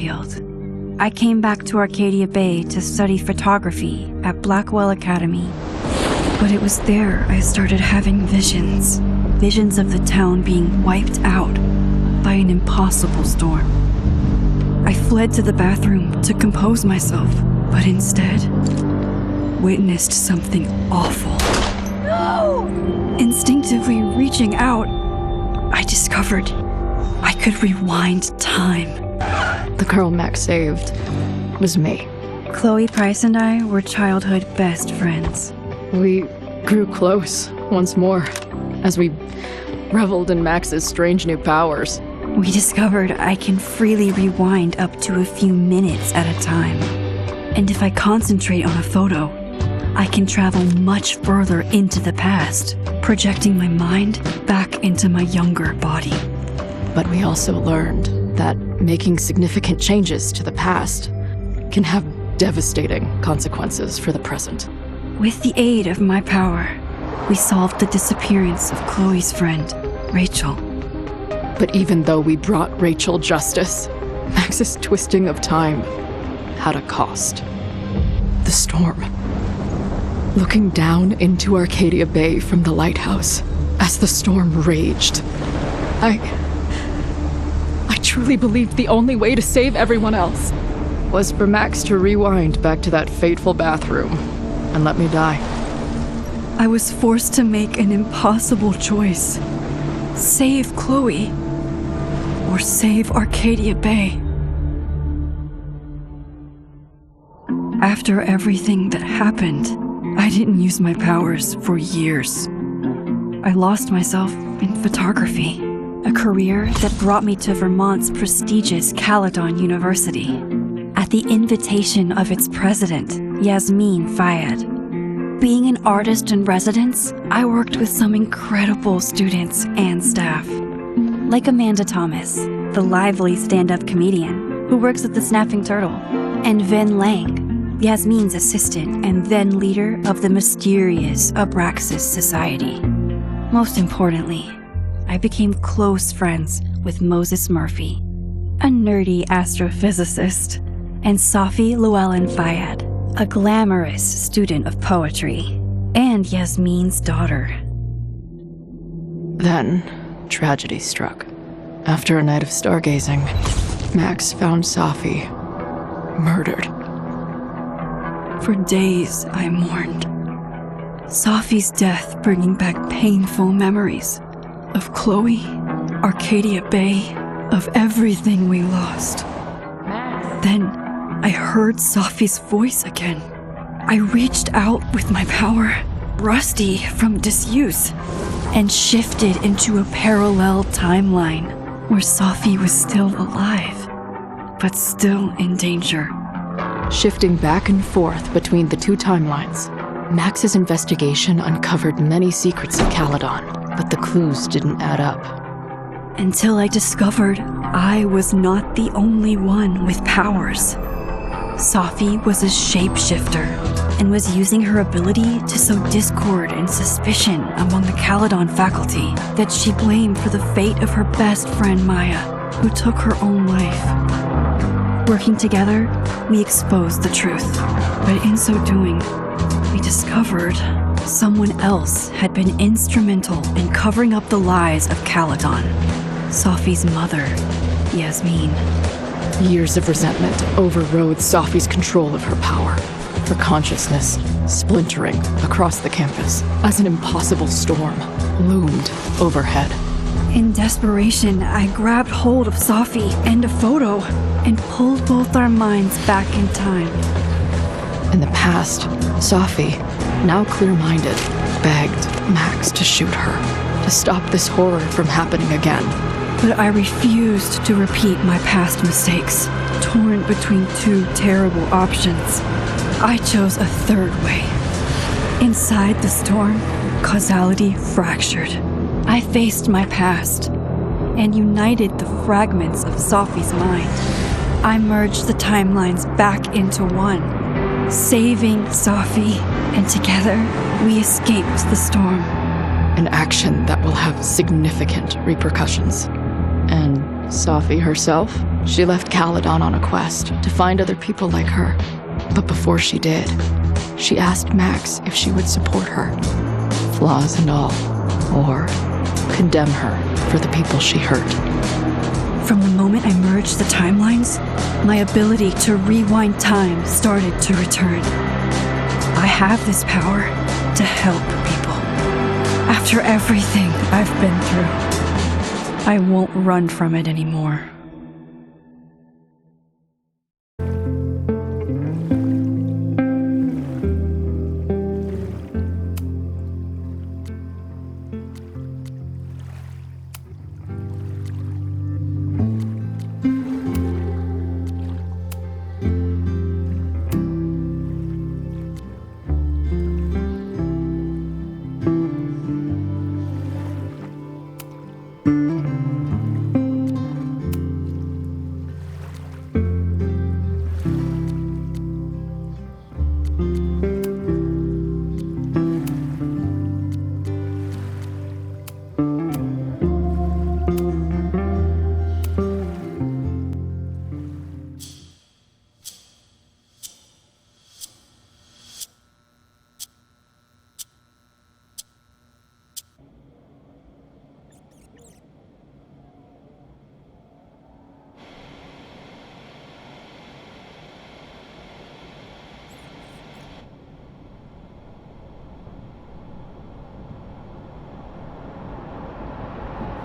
Springfield. I came back to Arcadia Bay to study photography at Blackwell Academy. But it was there I started having visions. Visions of the town being wiped out by an impossible storm. I fled to the bathroom to compose myself, but instead witnessed something awful. No! Instinctively reaching out, I discovered I could rewind time. The girl Max saved was me. Chloe Price and I were childhood best friends. We grew close once more as we reveled in Max's strange new powers. We discovered I can freely rewind up to a few minutes at a time. And if I concentrate on a photo, I can travel much further into the past, projecting my mind back into my younger body. But we also learned that making significant changes to the past can have devastating consequences for the present. With the aid of my power, we solved the disappearance of Chloe's friend, Rachel. But even though we brought Rachel justice, Max's twisting of time had a cost. The storm. Looking down into Arcadia Bay from the lighthouse as the storm raged, I truly believed the only way to save everyone else was for Max to rewind back to that fateful bathroom and let me die. I was forced to make an impossible choice. Save Chloe, or save Arcadia Bay. After everything that happened, I didn't use my powers for years. I lost myself in photography, a career that brought me to Vermont's prestigious Caledon University, at the invitation of its president, Yasmin Fayed. Being an artist in residence, I worked with some incredible students and staff, like Amanda Thomas, the lively stand-up comedian who works at the Snapping Turtle, and Ven Lang, Yasmin's assistant and then leader of the mysterious Abraxas Society. Most importantly, I became close friends with Moses Murphy, a nerdy astrophysicist, and Safi Llewellyn Fayed, a glamorous student of poetry, and Yasmin's daughter. Then, tragedy struck. After a night of stargazing, Max found Safi murdered. For days, I mourned. Safi's death bringing back painful memories of Chloe, Arcadia Bay, of everything we lost. Then, I heard Safi's voice again. I reached out with my power, rusty from disuse, and shifted into a parallel timeline where Safi was still alive, but still in danger. Shifting back and forth between the two timelines, Max's investigation uncovered many secrets of Caledon, but the clues didn't add up. Until I discovered I was not the only one with powers. Safi was a shapeshifter and was using her ability to sow discord and suspicion among the Caledon faculty that she blamed for the fate of her best friend Maya, who took her own life. Working together, we exposed the truth, but in so doing, we discovered someone else had been instrumental in covering up the lies of Caledon. Safi's mother, Yasmin. Years of resentment overrode Safi's control of her power, her consciousness splintering across the campus as an impossible storm loomed overhead. In desperation, I grabbed hold of Safi and a photo and pulled both our minds back in time. In the past, Safi, now clear-minded, begged Max to shoot her, to stop this horror from happening again. But I refused to repeat my past mistakes, torn between two terrible options. I chose a third way. Inside the storm, causality fractured. I faced my past and united the fragments of Safi's mind. I merged the timelines back into one, saving Safi, and together we escaped the storm. An action that will have significant repercussions. And Safi herself, she left Caledon on a quest to find other people like her. But before she did, she asked Max if she would support her, flaws and all, or condemn her for the people she hurt. From the moment I merged the timelines, my ability to rewind time started to return. I have this power to help people. After everything I've been through, I won't run from it anymore.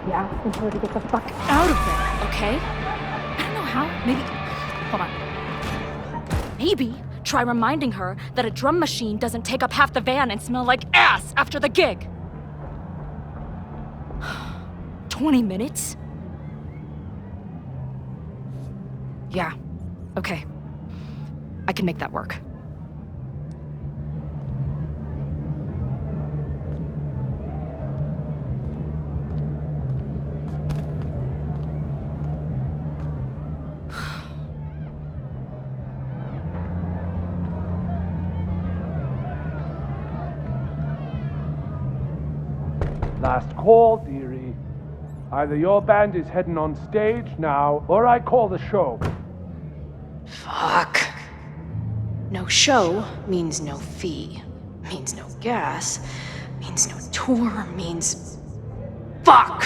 You're asking her to get the fuck out of there, okay? I don't know how. Maybe. Hold on. Maybe try reminding her that a drum machine doesn't take up half the van and smell like ass after the gig. 20 minutes? Yeah. Okay. I can make that work. Last call, dearie. Either your band is heading on stage now, or I call the show. Fuck. No show means no fee, means no gas, means no tour, means... Fuck!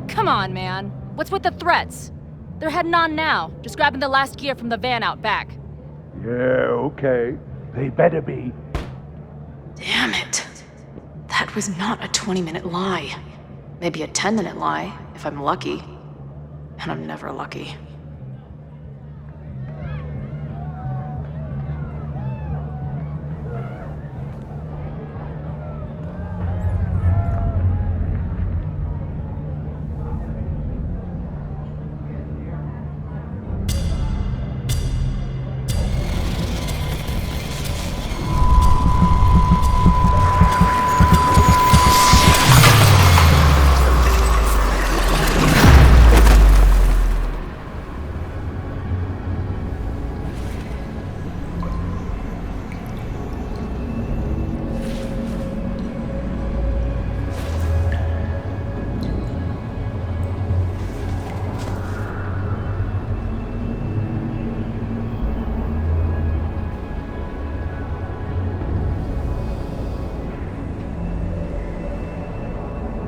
Come on, man. What's with the threats? They're heading on now, just grabbing the last gear from the van out back. Yeah, okay. They better be. Damn it. That was not a 20-minute lie. Maybe a 10-minute lie, if I'm lucky. And I'm never lucky.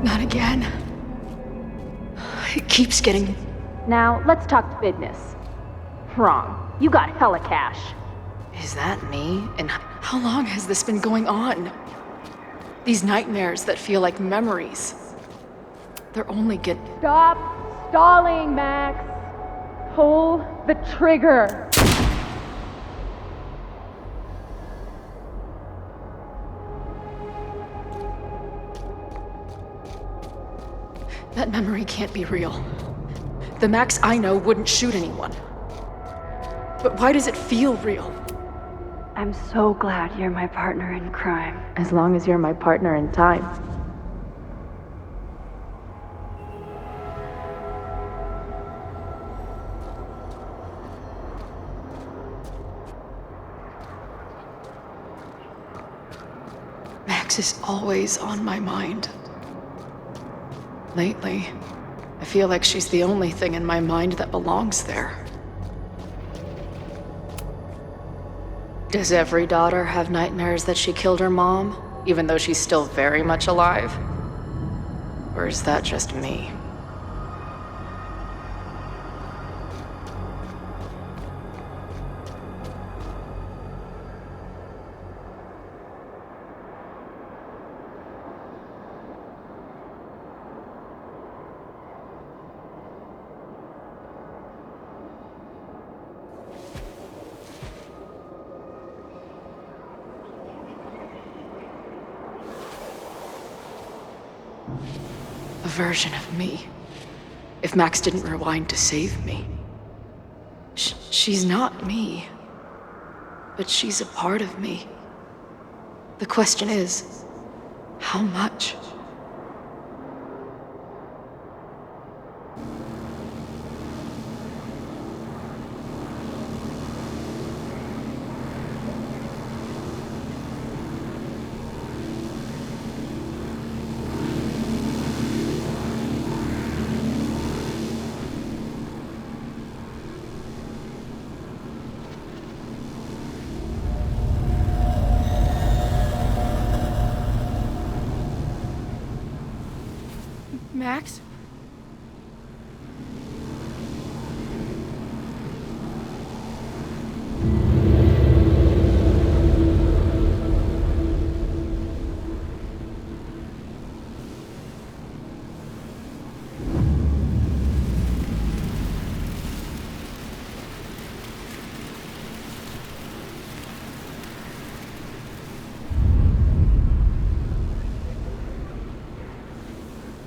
Not again. It keeps getting... Now, let's talk business. Wrong. You got hella cash. Is that me? And how long has this been going on? These nightmares that feel like memories. They're only getting... Stop stalling, Max. Pull the trigger. That memory can't be real. The Max I know wouldn't shoot anyone. But why does it feel real? I'm so glad you're my partner in crime. As long as you're my partner in time. Max, Max is always on my mind. Lately, I feel like she's the only thing in my mind that belongs there. Does every daughter have nightmares that she killed her mom, even though she's still very much alive? Or is that just me? A version of me. If Max didn't rewind to save me. She's not me. But she's a part of me. The question is, how much? Max?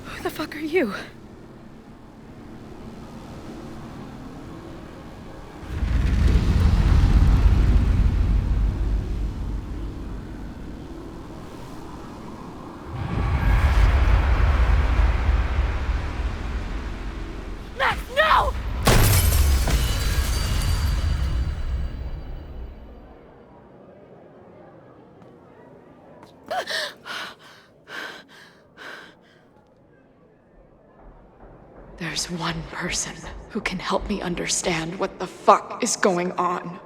Who the fuck are you? Max, no! There's one person who can help me understand what the fuck is going on.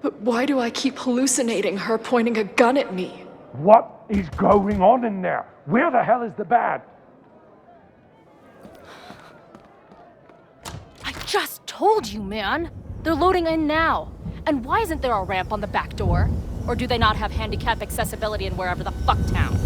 But why do I keep hallucinating her pointing a gun at me? What is going on in there? Where the hell is the bad? I just told you, man! They're loading in now. And why isn't there a ramp on the back door? Or do they not have handicap accessibility in wherever the fuck town?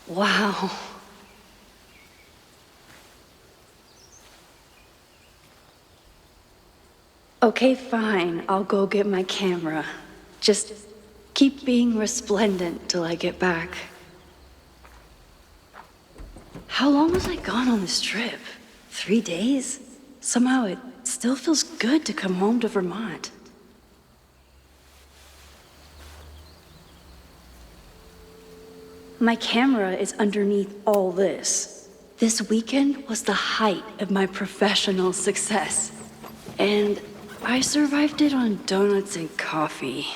Wow. Okay, fine. I'll go get my camera. Just keep being resplendent till I get back. How long was I gone on this trip? 3 days? Somehow it still feels good to come home to Vermont. My camera is underneath all this. This weekend was the height of my professional success. And I survived it on donuts and coffee.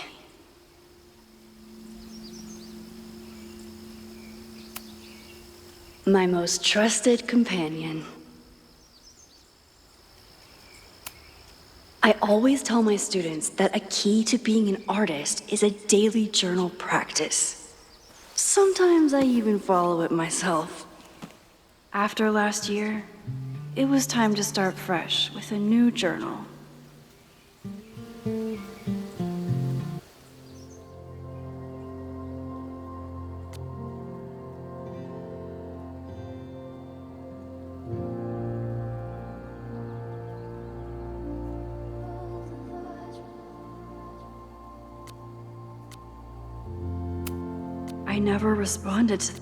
My most trusted companion. I always tell my students that a key to being an artist is a daily journal practice. Sometimes I even follow it myself. After last year, it was time to start fresh with a new journal. I never responded to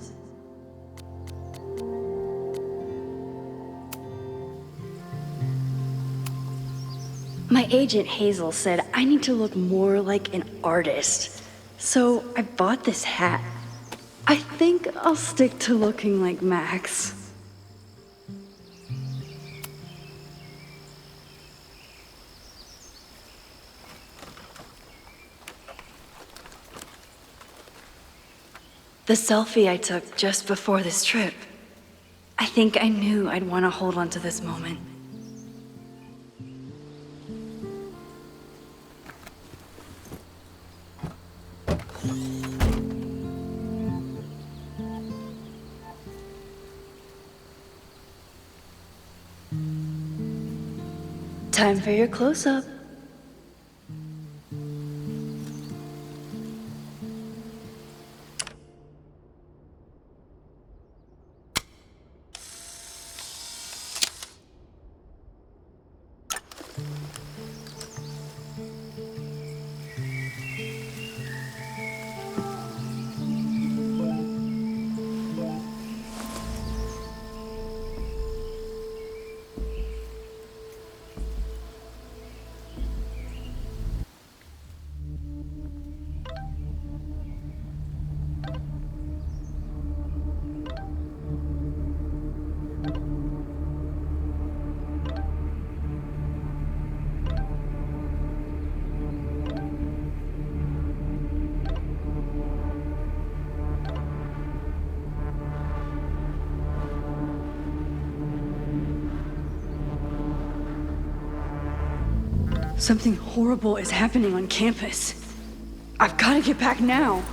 My agent Hazel said I need to look more like an artist, so I bought this hat. I think I'll stick to looking like Max. The selfie I took just before this trip. I think I knew I'd want to hold on to this moment. Time for your close-up. Something horrible is happening on campus. I've got to get back now.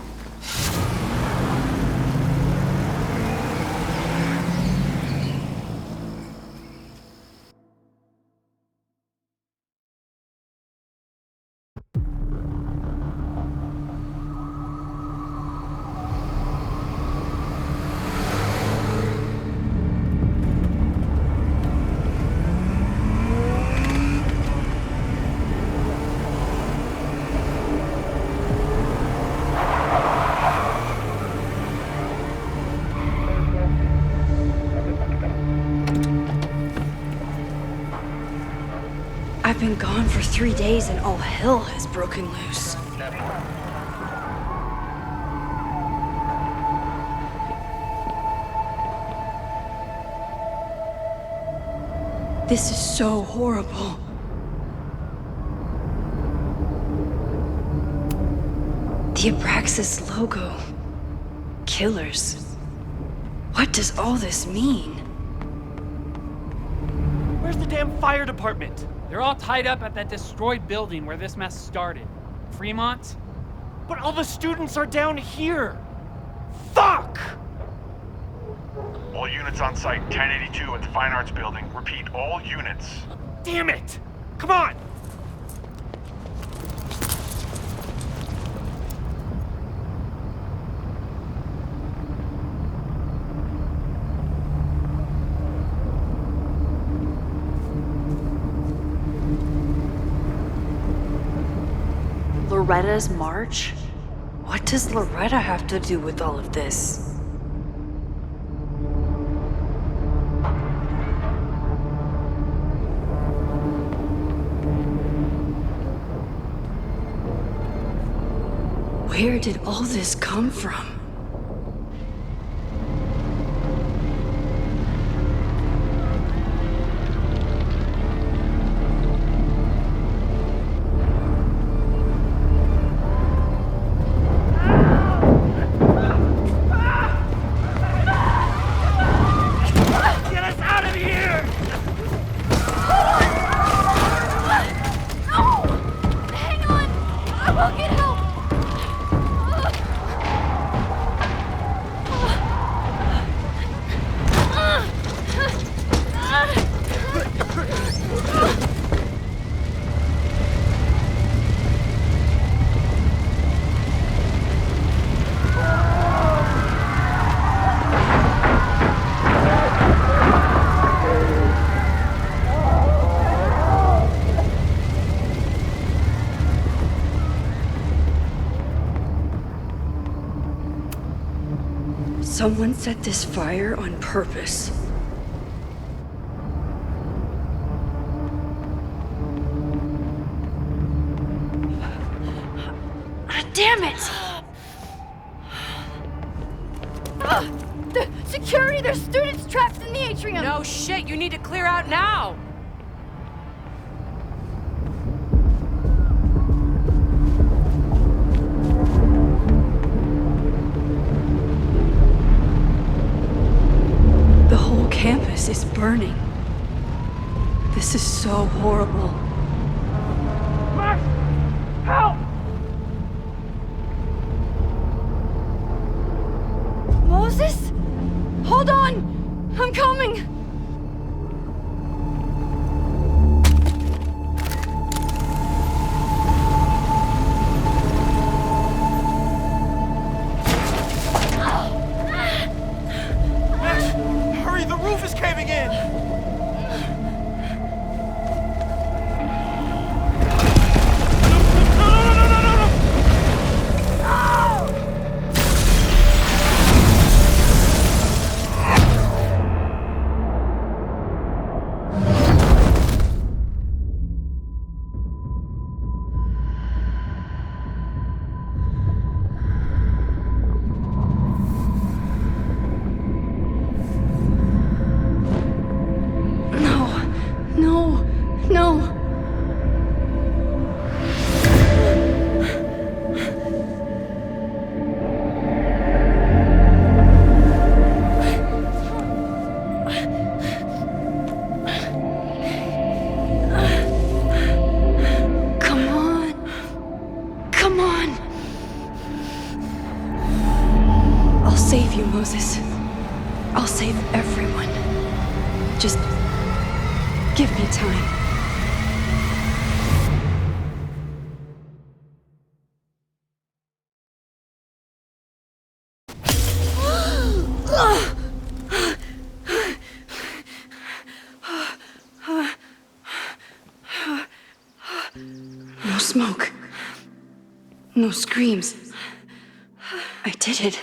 I've been gone for 3 days and all hell has broken loose. This is so horrible. The Abraxas logo. Killers. What does all this mean? Where's the damn fire department? They're all tied up at that destroyed building where this mess started. Fremont? But all the students are down here! Fuck! All units on site, 1082 at the Fine Arts Building. Repeat, all units. Damn it! Come on! Loretta's march? What does Loretta have to do with all of this? Where did all this come from? set this fire on purpose. Damn it! The security! There's students trapped in the atrium! No shit, you need to clear out now! The whole campus is burning. This is so horrible. Max! Help! Moses? Hold on! I'm coming! Max, hurry, the roof is caving in! No. Come on. Come on. I'll save you, Moses. I'll save everyone. Just give me time. No smoke. No screams. I did it.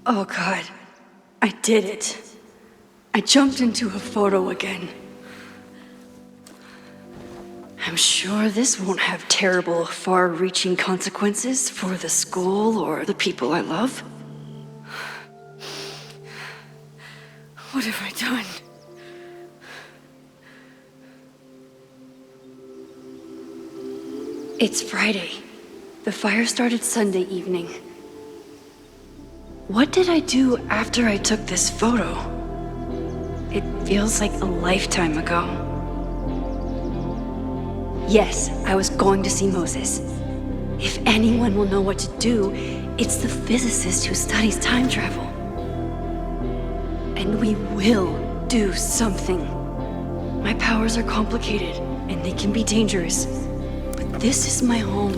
Oh God, I did it. I jumped into a photo again. I'm sure this won't have terrible, far-reaching consequences for the school or the people I love. What have I done? It's Friday. The fire started Sunday evening. What did I do after I took this photo? It feels like a lifetime ago. Yes, I was going to see Moses. If anyone will know what to do, it's the physicist who studies time travel. And we will do something. My powers are complicated, and they can be dangerous. But this is my home,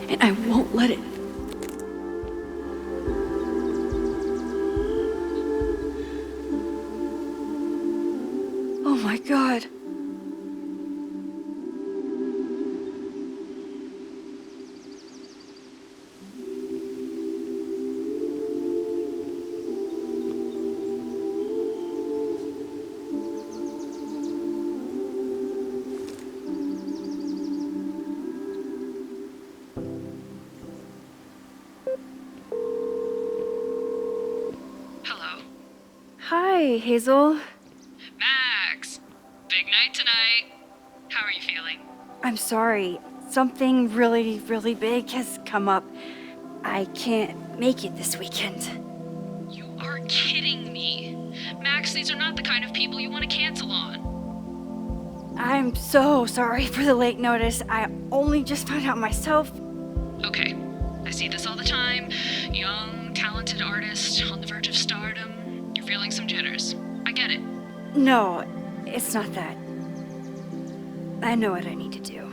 and I won't let it. Oh my God. Hello. Hi, Hazel. Max! Big night tonight. How are you feeling? I'm sorry. Something really, really big has come up. I can't make it this weekend. You are kidding me. Max, these are not the kind of people you want to cancel on. I'm so sorry for the late notice. I only just found out myself. Okay, I see this all the time. Young, talented artist on the verge of stardom. You're feeling some jitters. I get it. No, it's not that. I know what I need to do.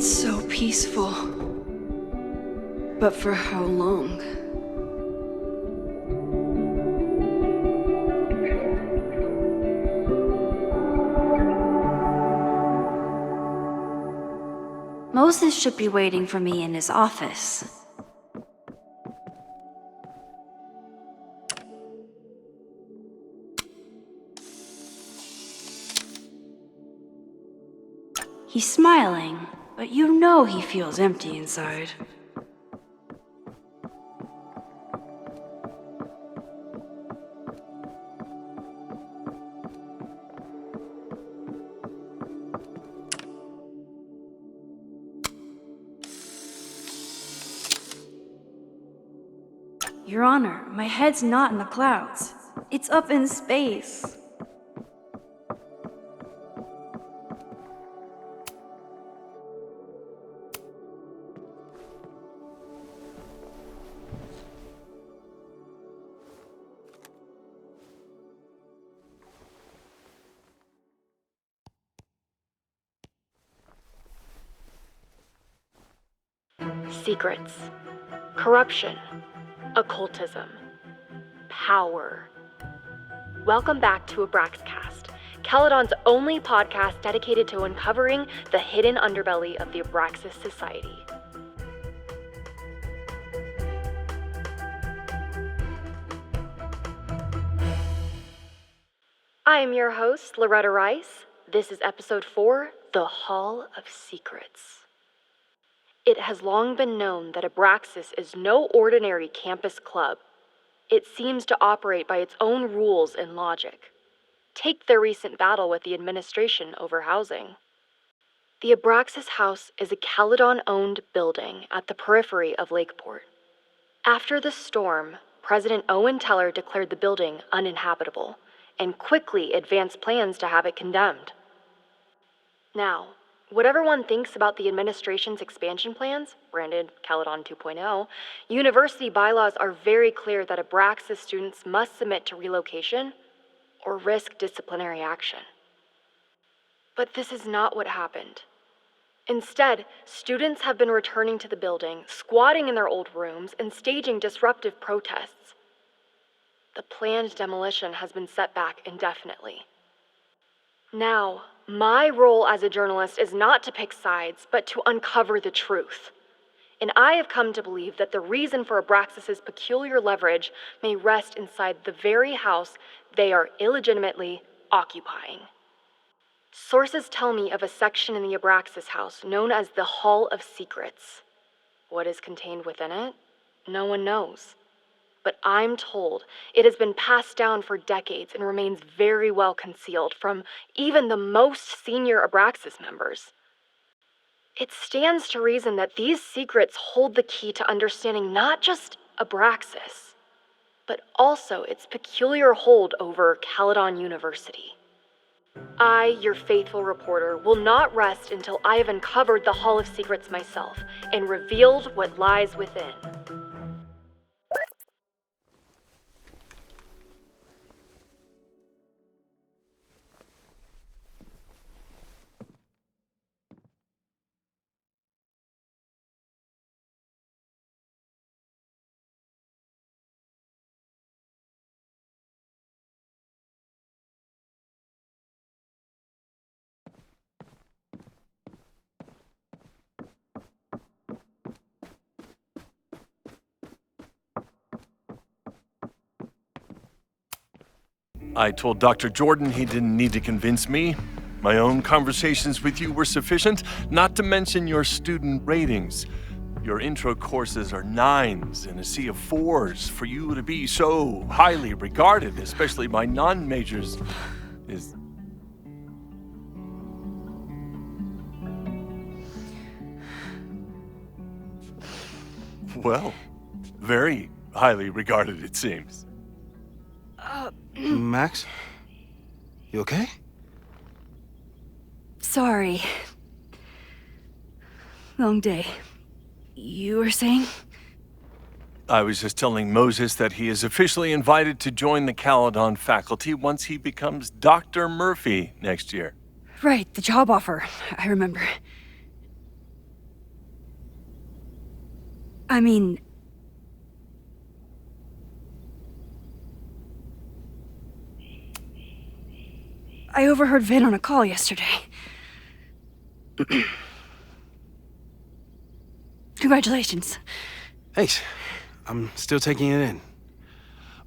It's so peaceful. But for how long? Moses should be waiting for me in his office. He's smiling, but you know he feels empty inside. Your Honor, my head's not in the clouds. It's up in space. Secrets. Corruption. Occultism. Power. Welcome back to Abraxcast, Caledon's only podcast dedicated to uncovering the hidden underbelly of the Abraxas Society. I am your host, Loretta Rice. This is episode 4, The Hall of Secrets. It has long been known that Abraxas is no ordinary campus club. It seems to operate by its own rules and logic. Take their recent battle with the administration over housing. The Abraxas House is a Caledon-owned building at the periphery of Lakeport. After the storm, President Owen Teller declared the building uninhabitable and quickly advanced plans to have it condemned. Now, whatever one thinks about the administration's expansion plans, branded Caledon 2.0, university bylaws are very clear that Abraxas students must submit to relocation or risk disciplinary action. But this is not what happened. Instead, students have been returning to the building, squatting in their old rooms, and staging disruptive protests. The planned demolition has been set back indefinitely. Now, my role as a journalist is not to pick sides, but to uncover the truth. And I have come to believe that the reason for Abraxas's peculiar leverage may rest inside the very house they are illegitimately occupying. Sources tell me of a section in the Abraxas house known as the Hall of Secrets. What is contained within it? No one knows. But I'm told it has been passed down for decades and remains very well concealed from even the most senior Abraxas members. It stands to reason that these secrets hold the key to understanding not just Abraxas, but also its peculiar hold over Caledon University. I, your faithful reporter, will not rest until I have uncovered the Hall of Secrets myself and revealed what lies within. I told Dr. Jordan he didn't need to convince me. My own conversations with you were sufficient, not to mention your student ratings. Your intro courses are 9s in a sea of 4s. For you to be so highly regarded, especially by non-majors, is... well, very highly regarded, it seems. Max? You okay? Sorry. Long day. You were saying? I was just telling Moses that he is officially invited to join the Caledon faculty once he becomes Dr. Murphy next year. Right, the job offer. I remember. I mean... I overheard Vin on a call yesterday. Congratulations. Thanks. I'm still taking it in.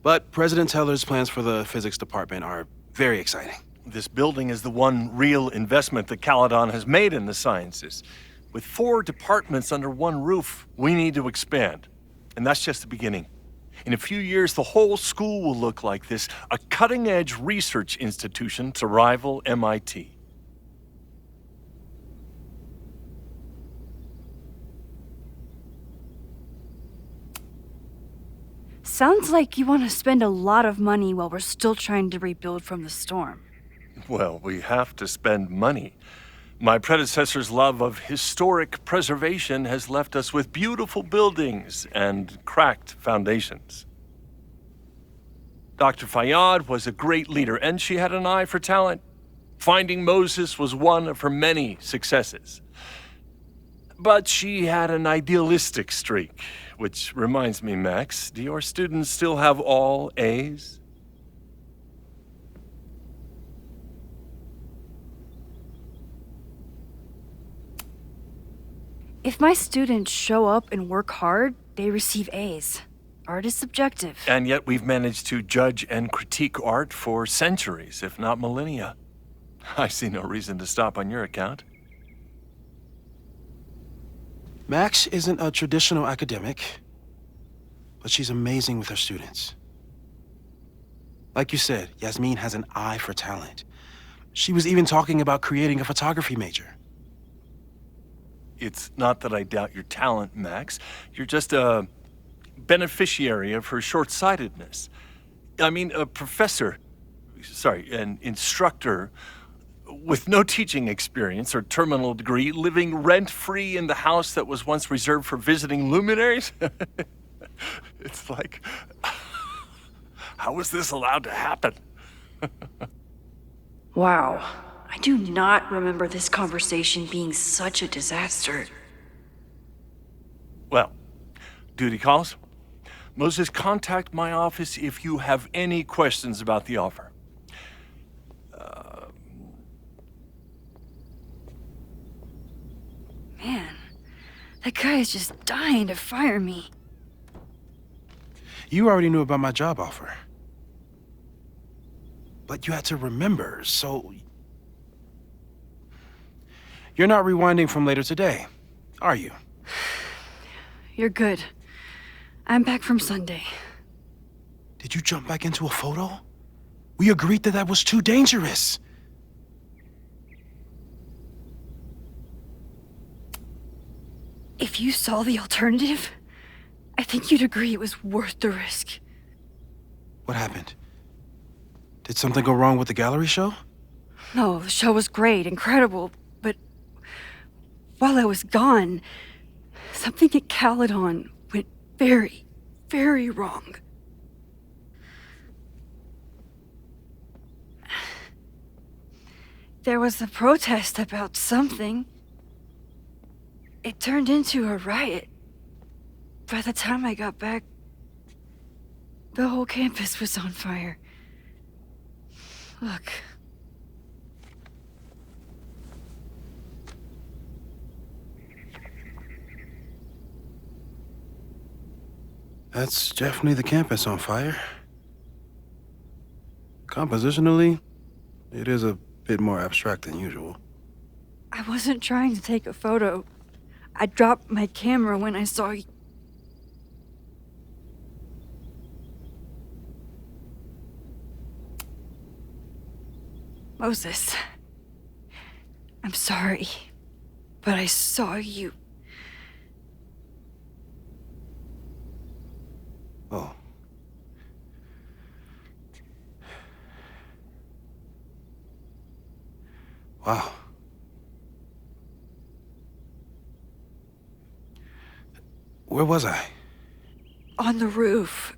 But President Teller's plans for the physics department are very exciting. This building is the one real investment that Caledon has made in the sciences. With 4 departments under one roof, we need to expand. And that's just the beginning. In a few years, the whole school will look like this, a cutting-edge research institution to rival MIT. Sounds like you want to spend a lot of money while we're still trying to rebuild from the storm. Well, we have to spend money. My predecessor's love of historic preservation has left us with beautiful buildings and cracked foundations. Dr. Fayyad was a great leader, and she had an eye for talent. Finding Moses was one of her many successes. But she had an idealistic streak, which reminds me, Max, do your students still have all A's? If my students show up and work hard, they receive A's. Art is subjective. And yet we've managed to judge and critique art for centuries, if not millennia. I see no reason to stop on your account. Max isn't a traditional academic, but she's amazing with her students. Like you said, Yasmin has an eye for talent. She was even talking about creating a photography major. It's not that I doubt your talent, Max. You're just a beneficiary of her short-sightedness. I mean, an instructor with no teaching experience or terminal degree, living rent-free in the house that was once reserved for visiting luminaries? It's like, how was this allowed to happen? Wow. I do not remember this conversation being such a disaster. Well, duty calls. Moses, contact my office if you have any questions about the offer. Man, that guy is just dying to fire me. You already knew about my job offer. But you had to remember, so... You're not rewinding from later today, are you? You're good. I'm back from Sunday. Did you jump back into a photo? We agreed that that was too dangerous. If you saw the alternative, I think you'd agree it was worth the risk. What happened? Did something go wrong with the gallery show? No, the show was great, incredible, but while I was gone, something at Caledon went very, very wrong. There was a protest about something. It turned into a riot. By the time I got back, the whole campus was on fire. Look. That's definitely the campus on fire. Compositionally, it is a bit more abstract than usual. I wasn't trying to take a photo. I dropped my camera when I saw you. Moses, I'm sorry, but I saw you. Oh. Wow. Where was I? On the roof.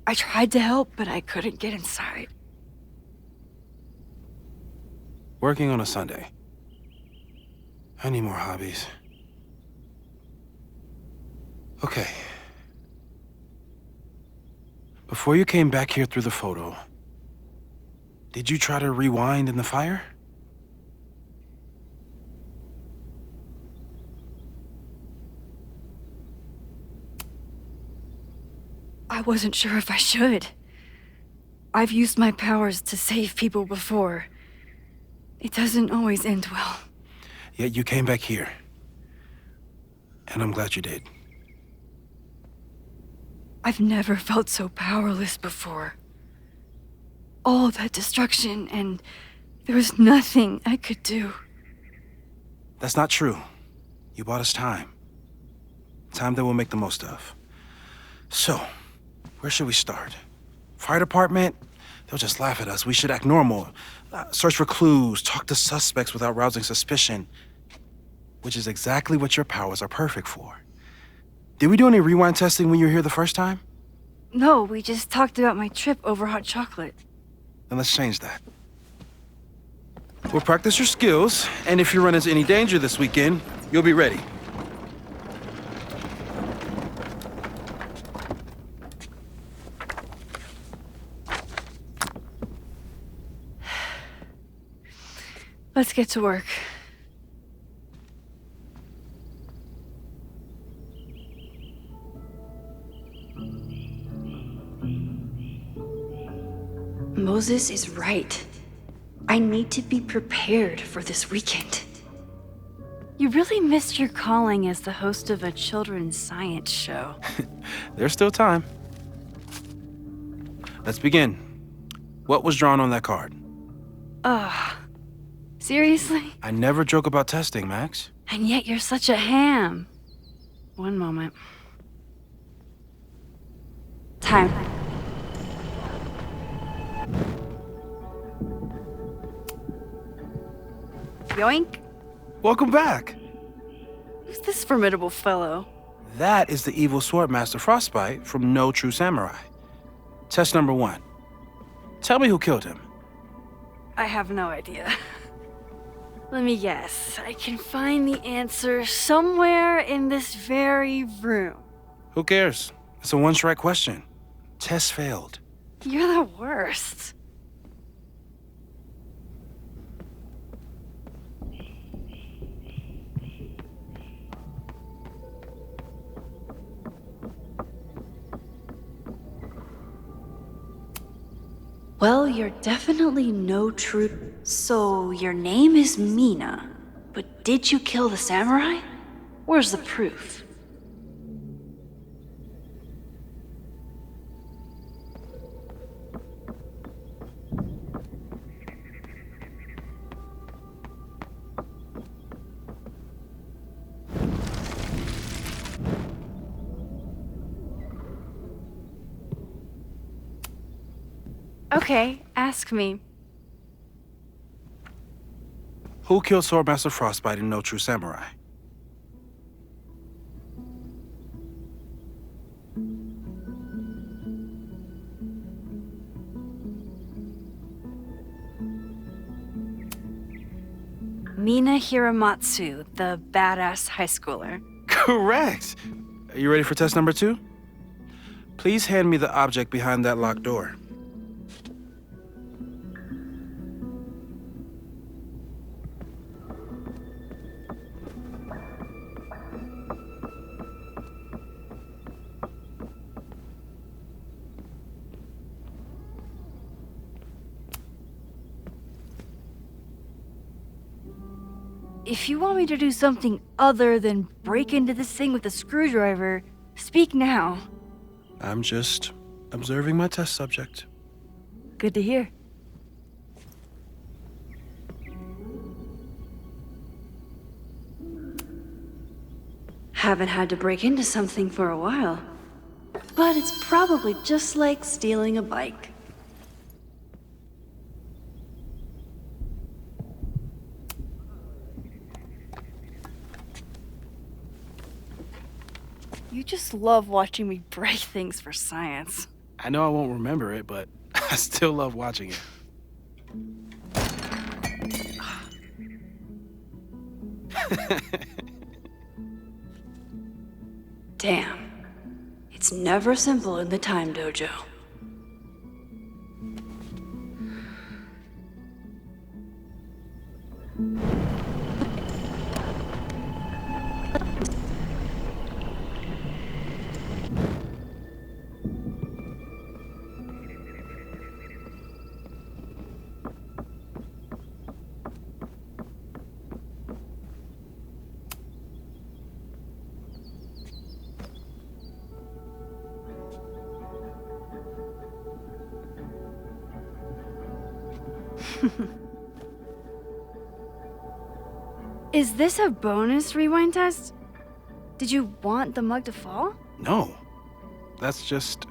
I tried to help, but I couldn't get inside. Working on a Sunday. I need more hobbies. Okay. Before you came back here through the photo, did you try to rewind in the fire? I wasn't sure if I should. I've used my powers to save people before. It doesn't always end well. Yet you came back here. And I'm glad you did. I've never felt so powerless before. All that destruction, and there was nothing I could do. That's not true. You bought us time. Time that we'll make the most of. So, where should we start? Fire department? They'll just laugh at us. We should act normal. Search for clues, talk to suspects without rousing suspicion. Which is exactly what your powers are perfect for. Did we do any rewind testing when you were here the first time? No, we just talked about my trip over hot chocolate. Then let's change that. We'll practice your skills, and if you run into any danger this weekend, you'll be ready. Let's get to work. Moses is right. I need to be prepared for this weekend. You really missed your calling as the host of a children's science show. There's still time. Let's begin. What was drawn on that card? Seriously? I never joke about testing, Max. And yet you're such a ham. One moment. Time. Yoink. Welcome back. Who's this formidable fellow? That is the evil sword master Frostbite from No True Samurai. Test number 1. Tell me who killed him. I have no idea. Let me guess. I can find the answer somewhere in this very room. Who cares? It's a one-strike question. Test failed. You're the worst. Well, you're definitely no true. So, your name is Mina, but did you kill the samurai? Where's the proof? Okay, ask me. Who killed Swordmaster Frostbite in No True Samurai? Mina Hiramatsu, the badass high schooler. Correct! Are you ready for test number 2? Please hand me the object behind that locked door. If you want me to do something other than break into this thing with a screwdriver, speak now. I'm just observing my test subject. Good to hear. Haven't had to break into something for a while. But it's probably just like stealing a bike. You just love watching me break things for science. I know I won't remember it, but I still love watching it. Damn. It's never simple in the Time Dojo. Is this a bonus rewind test? Did you want the mug to fall? No. That's just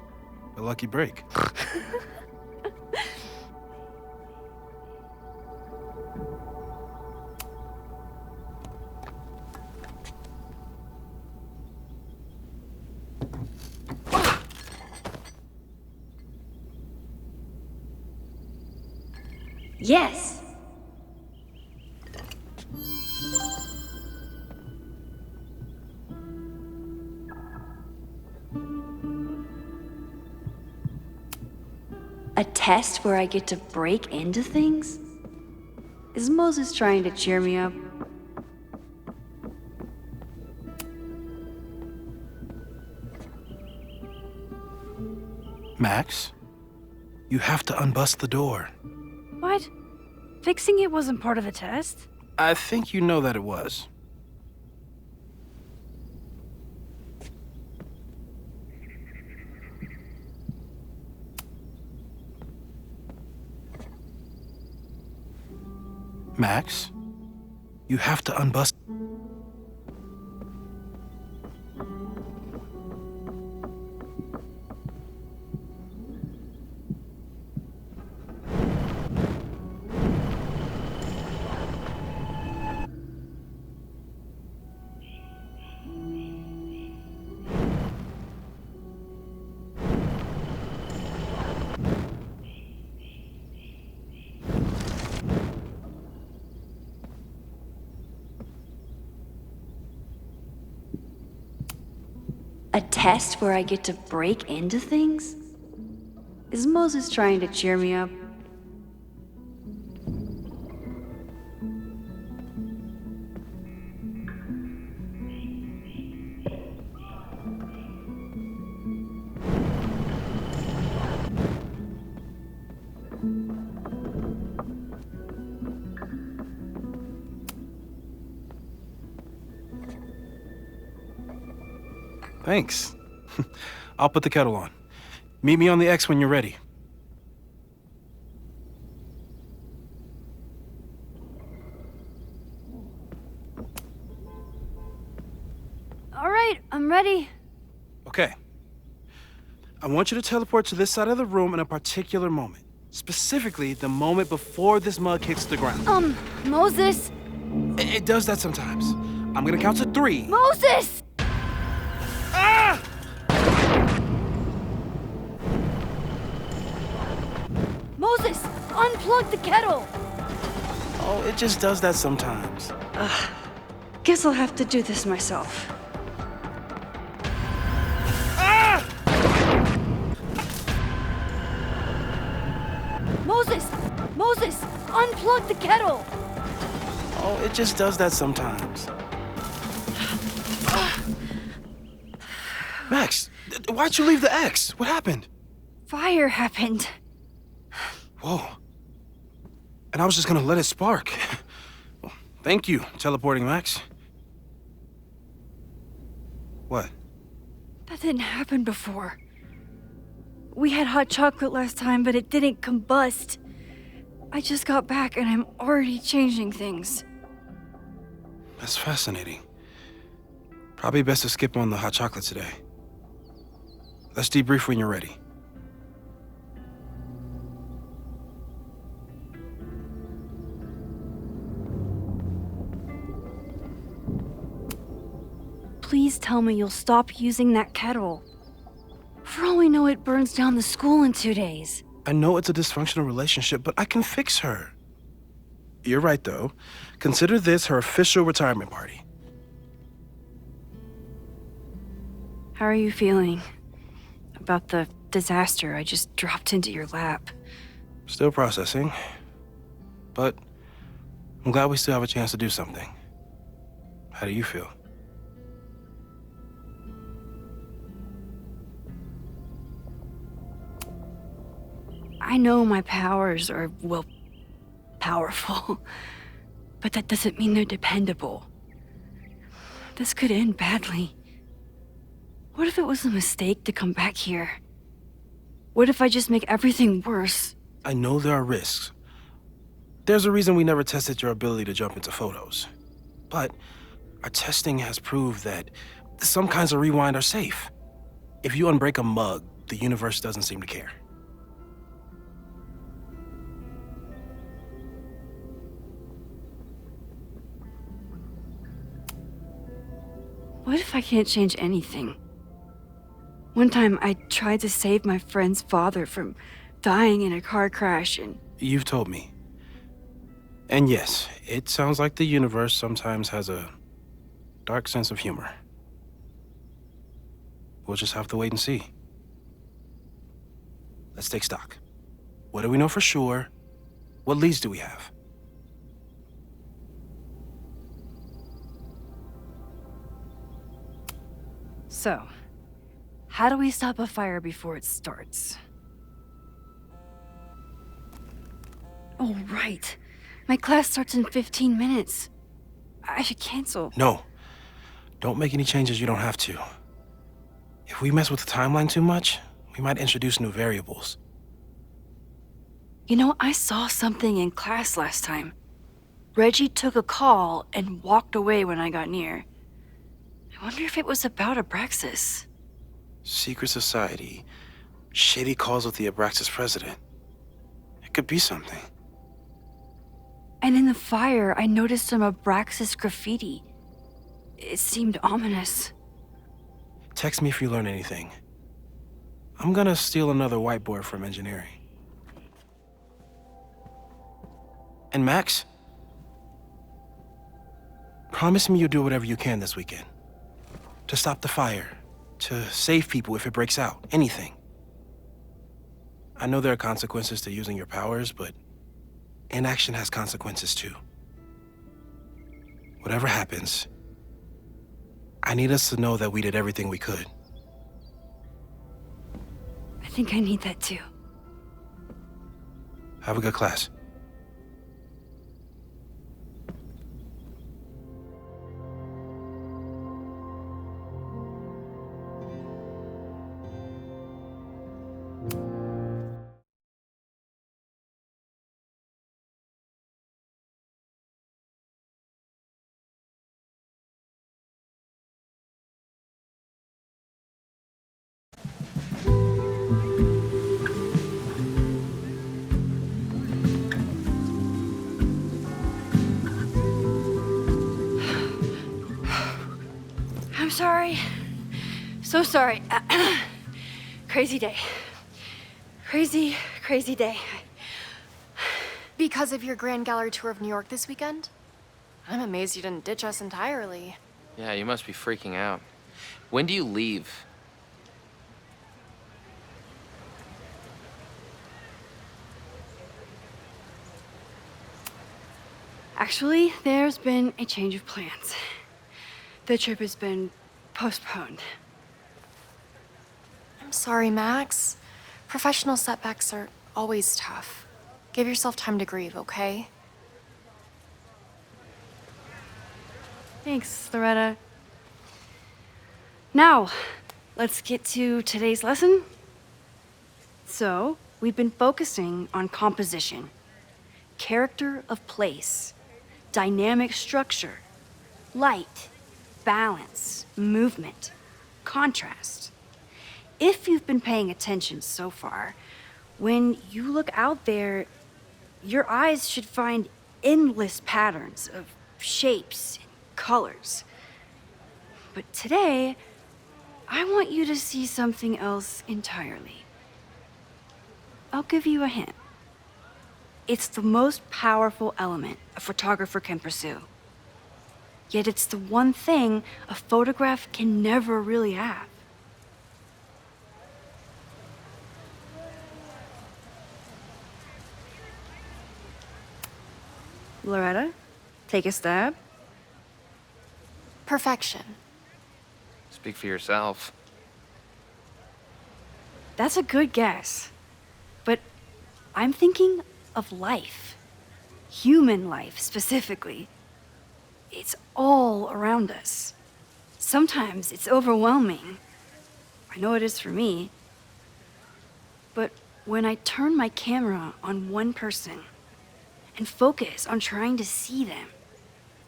a lucky break. Yes. A test where I get to break into things? Is Moses trying to cheer me up? Max, you have to unbust the door. What? Fixing it wasn't part of the test? I think you know that it was. Max, you have to unbust. A test where I get to break into things? Is Moses trying to cheer me up? Thanks. I'll put the kettle on. Meet me on the X when you're ready. All right, I'm ready. Okay. I want you to teleport to this side of the room in a particular moment. Specifically, the moment before this mug hits the ground. Moses! It does that sometimes. I'm gonna count to 3. Moses! Ah! Moses, unplug the kettle! Oh, it just does that sometimes. Guess I'll have to do this myself. Ah! Moses! Moses, unplug the kettle! Oh, it just does that sometimes. Max, why'd you leave the X? What happened? Fire happened. Whoa. And I was just gonna let it spark. Well, thank you, teleporting Max. What? That didn't happen before. We had hot chocolate last time, but it didn't combust. I just got back and I'm already changing things. That's fascinating. Probably best to skip on the hot chocolate today. Let's debrief when you're ready. Please tell me you'll stop using that kettle. For all we know, it burns down the school in 2 days. I know it's a dysfunctional relationship, but I can fix her. You're right, though. Consider this her official retirement party. How are you feeling? about the disaster I just dropped into your lap. Still processing. But I'm glad we still have a chance to do something. How do you feel? I know my powers are, well, powerful. But that doesn't mean they're dependable. This could end badly. What if it was a mistake to come back here? What if I just make everything worse? I know there are risks. There's a reason we never tested your ability to jump into photos. But our testing has proved that some kinds of rewind are safe. If you unbreak a mug, the universe doesn't seem to care. What if I can't change anything? One time I tried to save my friend's father from dying in a car crash and... You've told me. And yes, it sounds like the universe sometimes has a dark sense of humor. We'll just have to wait and see. Let's take stock. What do we know for sure? What leads do we have? So, how do we stop a fire before it starts? Oh, right. My class starts in 15 minutes. I should cancel. No. Don't make any changes you don't have to. If we mess with the timeline too much, we might introduce new variables. You know, I saw something in class last time. Reggie took a call and walked away when I got near. I wonder if it was about Abraxas. Secret society. Shady calls with the Abraxas president. It could be something. And in the fire, I noticed some Abraxas graffiti. It seemed ominous. Text me if you learn anything. I'm gonna steal another whiteboard from engineering. And Max? Promise me you'll do whatever you can this weekend. To stop the fire. To save people if it breaks out. Anything. I know there are consequences to using your powers, but inaction has consequences too. Whatever happens, I need us to know that we did everything we could. I think I need that too. Have a good class. I'm sorry. So sorry. Crazy day. Crazy, crazy day. Because of your Grand Gallery tour of New York this weekend? I'm amazed you didn't ditch us entirely. Yeah, you must be freaking out. When do you leave? Actually, there's been a change of plans. The trip has been postponed. I'm sorry, Max. Professional setbacks are always tough. Give yourself time to grieve, okay? Thanks, Loretta. Now, let's get to today's lesson. So, we've been focusing on composition, character of place, dynamic structure, light, balance, movement, contrast. If you've been paying attention so far, when you look out there, your eyes should find endless patterns of shapes and colors. But today, I want you to see something else entirely. I'll give you a hint. It's the most powerful element a photographer can pursue. Yet it's the one thing a photograph can never really have. Loretta, take a stab. Perfection. Speak for yourself. That's a good guess. But I'm thinking of life. Human life, specifically. It's all around us. Sometimes it's overwhelming. I know it is for me. But when I turn my camera on one person and focus on trying to see them,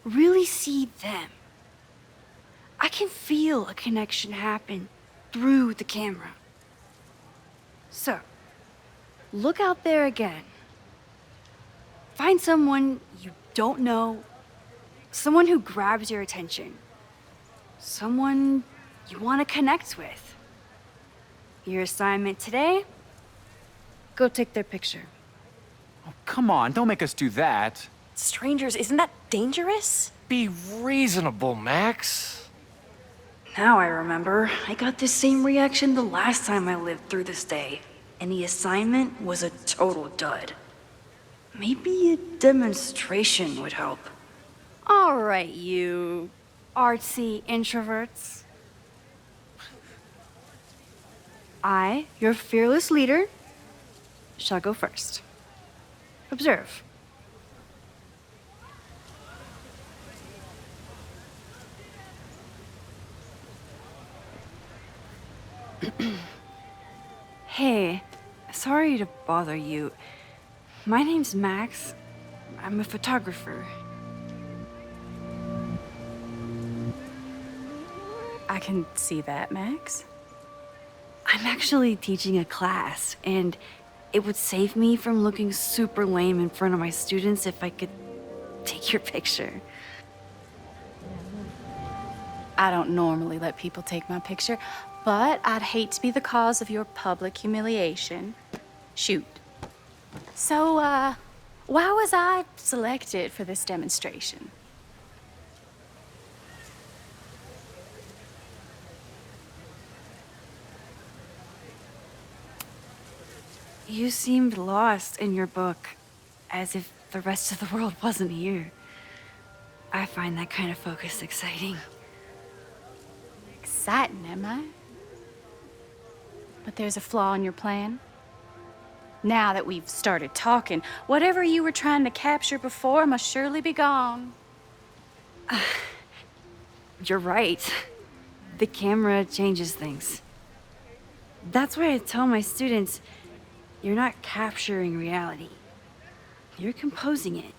really see them, I can feel a connection happen through the camera. So, look out there again. Find someone you don't know, someone who grabs your attention, someone you want to connect with. Your assignment today? Go take their picture. Oh, come on, don't make us do that. Strangers, isn't that dangerous? Be reasonable, Max. Now I remember. I got the same reaction the last time I lived through this day, and the assignment was a total dud. Maybe a demonstration would help. All right, you artsy introverts. I, your fearless leader, shall go first. Observe. Hey, sorry to bother you. My name's Max. I'm a photographer. I can see that, Max. I'm actually teaching a class, and it would save me from looking super lame in front of my students if I could take your picture. I don't normally let people take my picture, but I'd hate to be the cause of your public humiliation. Shoot. So, why was I selected for this demonstration? You seemed lost in your book, as if the rest of the world wasn't here. I find that kind of focus exciting. Exciting, am I? But there's a flaw in your plan. Now that we've started talking, whatever you were trying to capture before must surely be gone. You're right. The camera changes things. That's why I tell my students, you're not capturing reality. You're composing it.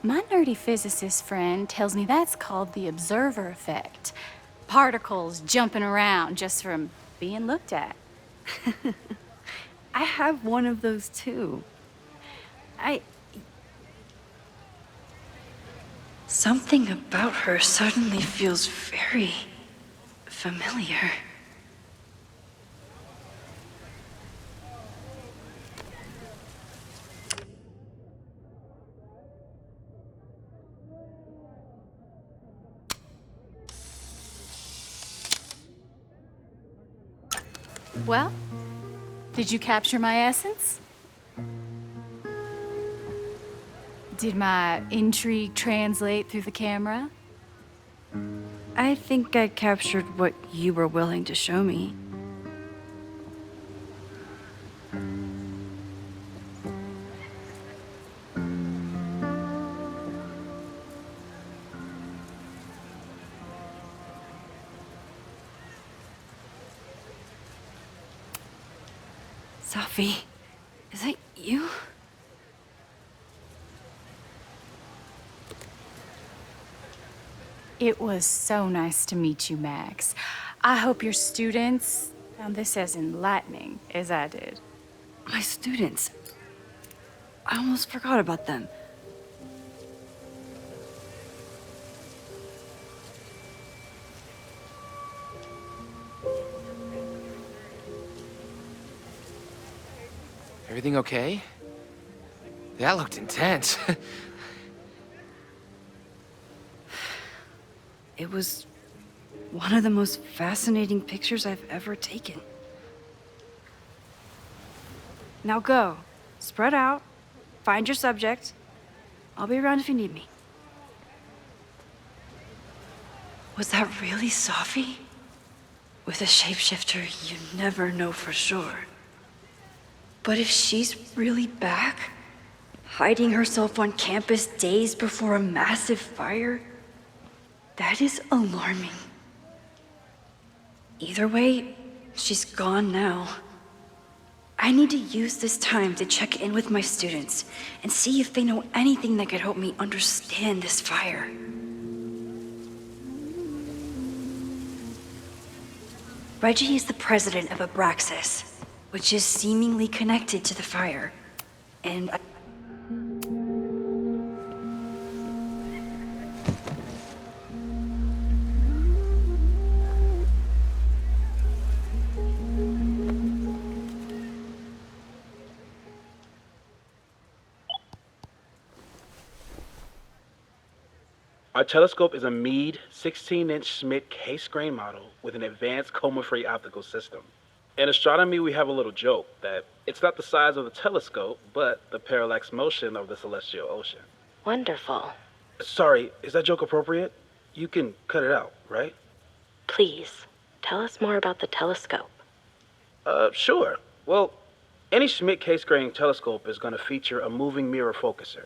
My nerdy physicist friend tells me that's called the observer effect. Particles jumping around just from being looked at. I have one of those too. Something about her suddenly feels very familiar. Well, did you capture my essence? Did my intrigue translate through the camera? I think I captured what you were willing to show me. Sophie, is that you? It was so nice to meet you, Max. I hope your students found this as enlightening as I did. My students. I almost forgot about them. Everything okay? That looked intense. It was one of the most fascinating pictures I've ever taken. Now go. Spread out. Find your subject. I'll be around if you need me. Was that really Safi? With a shapeshifter, you never know for sure. But if she's really back, hiding herself on campus days before a massive fire, that is alarming. Either way, she's gone now. I need to use this time to check in with my students and see if they know anything that could help me understand this fire. Reggie is the president of Abraxas, which is seemingly connected to the fire. And Our telescope is a Meade 16-inch Schmidt case-grain model with an advanced coma-free optical system. In astronomy, we have a little joke that it's not the size of the telescope, but the parallax motion of the celestial ocean. Wonderful. Sorry, is that joke appropriate? You can cut it out, right? Please, tell us more about the telescope. Sure. Well, any Schmidt case-grain telescope is going to feature a moving mirror focuser.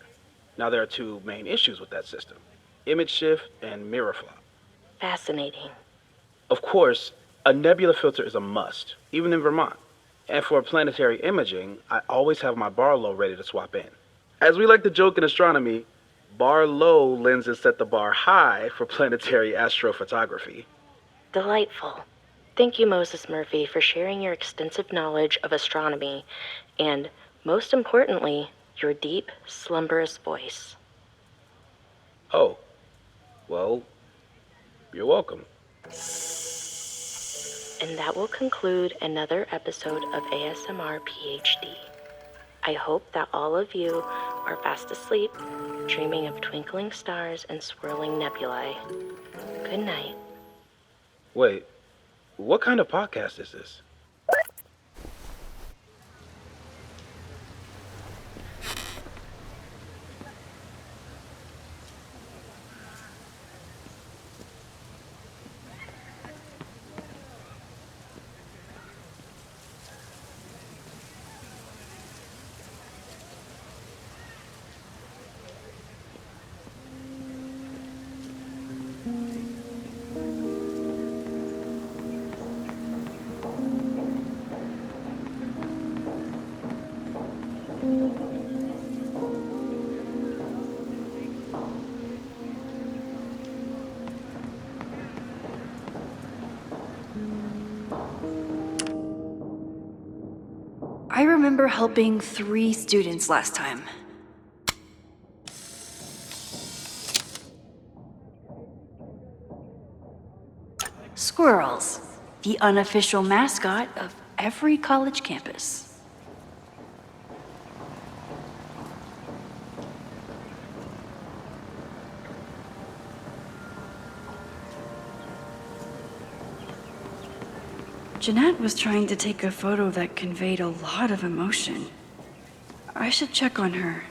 Now, there are two main issues with that system: image shift and mirror flop. Fascinating. Of course, a nebula filter is a must, even in Vermont. And for planetary imaging, I always have my Barlow ready to swap in. As we like to joke in astronomy, Barlow lenses set the bar high for planetary astrophotography. Delightful. Thank you, Moses Murphy, for sharing your extensive knowledge of astronomy and, most importantly, your deep, slumberous voice. Oh, well, you're welcome. And that will conclude another episode of ASMR PhD. I hope that all of you are fast asleep, dreaming of twinkling stars and swirling nebulae. Good night. Wait, what kind of podcast is this? I remember helping 3 students last time. Squirrels, the unofficial mascot of every college campus. Jeanette was trying to take a photo that conveyed a lot of emotion. I should check on her.